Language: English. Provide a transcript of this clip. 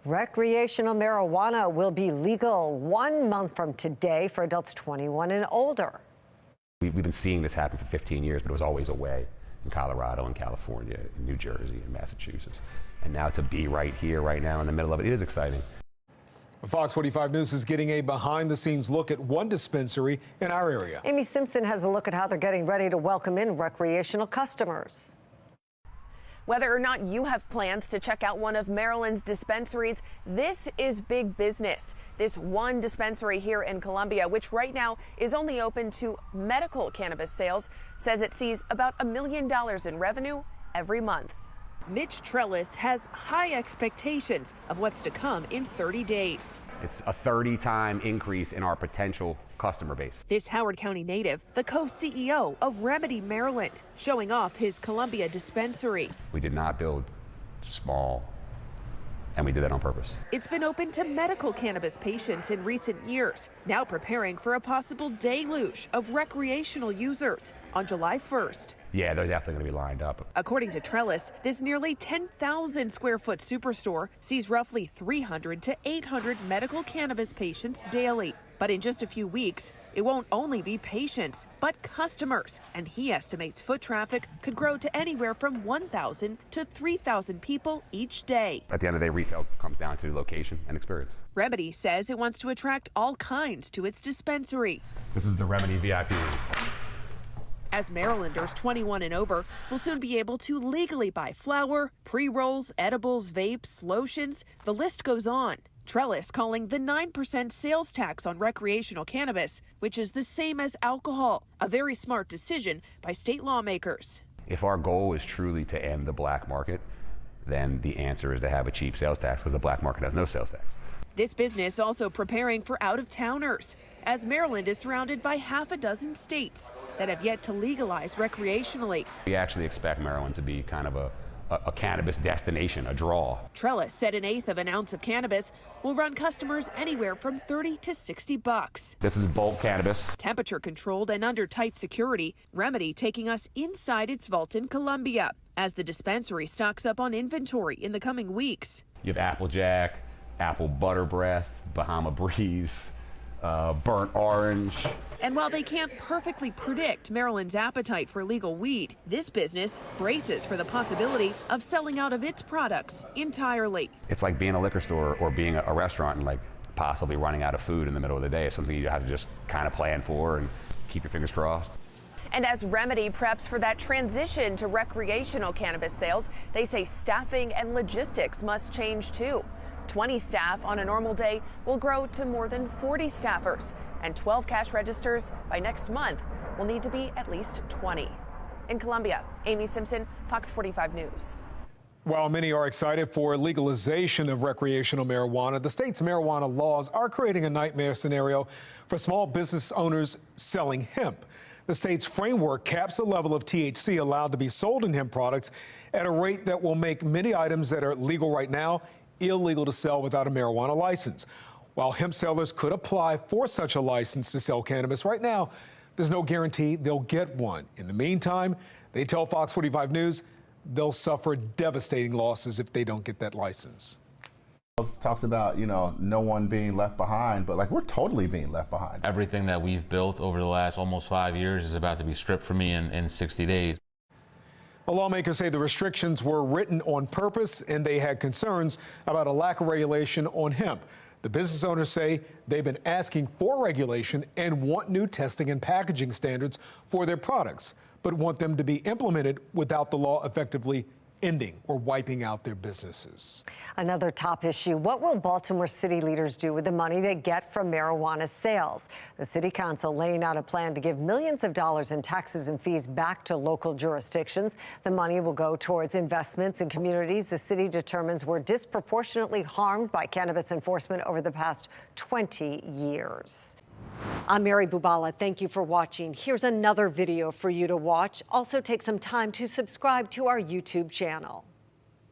Recreational marijuana will be legal 1 month from today for adults 21 and older. We've been seeing this happen for 15 years, but it was always away in Colorado and California, in New Jersey and Massachusetts. And now to be right here, right now in the middle of it, it is exciting. Fox 45 News is getting a behind-the-scenes look at one dispensary in our area. Amy Simpson has a look at how they're getting ready to welcome in recreational customers. Whether or not you have plans to check out one of Maryland's dispensaries, this is big business. This one dispensary here in Columbia, which right now is only open to medical cannabis sales, says it sees about $1 million in revenue every month. Mitch Trellis has high expectations of what's to come in 30 days. It's a 30-time increase in our potential customer base. This Howard County native, the co-CEO of Remedy Maryland, showing off his Columbia dispensary. We did not build small, and we did that on purpose. It's been open to medical cannabis patients in recent years, now preparing for a possible deluge of recreational users on July 1st. Yeah, they're definitely going to be lined up. According to Trellis, this nearly 10,000 square foot superstore sees roughly 300 to 800 medical cannabis patients daily. But in just a few weeks, it won't only be patients, but customers. And he estimates foot traffic could grow to anywhere from 1,000 to 3,000 people each day. At the end of the day, retail comes down to location and experience. Remedy says it wants to attract all kinds to its dispensary. This is the Remedy VIP room. As Marylanders 21 and over will soon be able to legally buy flour, pre-rolls, edibles, vapes, lotions, the list goes on. Trellis calling the 9% sales tax on recreational cannabis, which is the same as alcohol, a very smart decision by state lawmakers. If our goal is truly to end the black market, then the answer is to have a cheap sales tax, because the black market has no sales tax. This business also preparing for out-of-towners, as Maryland is surrounded by half a dozen states that have yet to legalize recreationally. We actually expect Maryland to be kind of a cannabis destination, a draw. Trellis said 1/8 of an ounce of cannabis will run customers anywhere from $30 to $60. This is bulk cannabis. Temperature controlled and under tight security, Remedy taking us inside its vault in Columbia as the dispensary stocks up on inventory in the coming weeks. You have Applejack, Apple Butter Breath, Bahama Breeze, burnt orange. And while they can't perfectly predict Maryland's appetite for legal weed, this business braces for the possibility of selling out of its products entirely. It's like being a liquor store or being a restaurant and like possibly running out of food in the middle of the day. It's something you have to just kind of plan for and keep your fingers crossed. And as Remedy preps for that transition to recreational cannabis sales, they say staffing and logistics must change too. 20 staff on a normal day will grow to more than 40 staffers, and 12 cash registers by next month will need to be at least 20. In Columbia, Amy Simpson, Fox 45 News. While many are excited for legalization of recreational marijuana, the state's marijuana laws are creating a nightmare scenario for small business owners selling hemp. The state's framework caps the level of THC allowed to be sold in hemp products at a rate that will make many items that are legal right now illegal to sell without a marijuana license. While hemp sellers could apply for such a license to sell cannabis, right now, there's no guarantee they'll get one. In the meantime, they tell Fox 45 News they'll suffer devastating losses if they don't get that license. Talks about, no one being left behind, but like we're totally being left behind. Everything that we've built over the last almost 5 years is about to be stripped from me in 60 days. The lawmakers say the restrictions were written on purpose and they had concerns about a lack of regulation on hemp. The business owners say they've been asking for regulation and want new testing and packaging standards for their products, but want them to be implemented without the law effectively ending or wiping out their businesses. Another top issue, what will Baltimore city leaders do with the money they get from marijuana sales? The city council laying out a plan to give millions of dollars in taxes and fees back to local jurisdictions. The money will go towards investments in communities the city determines were disproportionately harmed by cannabis enforcement over the past 20 years. I'm Mary Bubala. Thank you for watching. Here's another video for you to watch. Also take some time to subscribe to our YouTube channel.